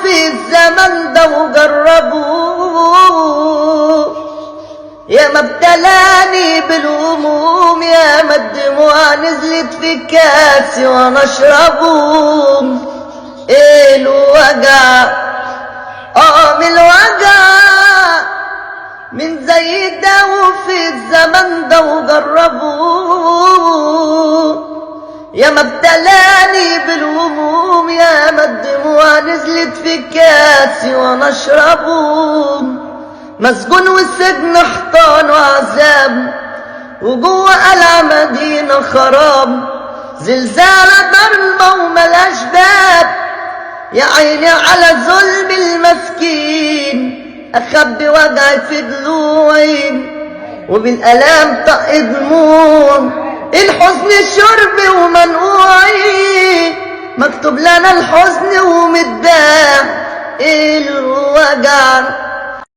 في الزمن ده وجربوه، يا ما ابتلاني بالهموم، يا ما الدموع نزلت في كاسي وانا اشربه. ايه الوجع من الوجع من زي ده وفي الزمن ده وجربوه، يا ما ابتلاني بالهموم، يا ما الدموع نزلت في كاسي وانا اشربه. مسجون والسجن حيطان وعذاب، وجوه قلعة مدينة خراب، زلزالة ضربة وملاش باب، يا عيني على ظلم المسكين، اخبي وجعي في ضلوعي وبالالام طق دموع، الحزن شربي ومنقوعي، مكتوب لنا الحزن ومتباع. ايه الوجع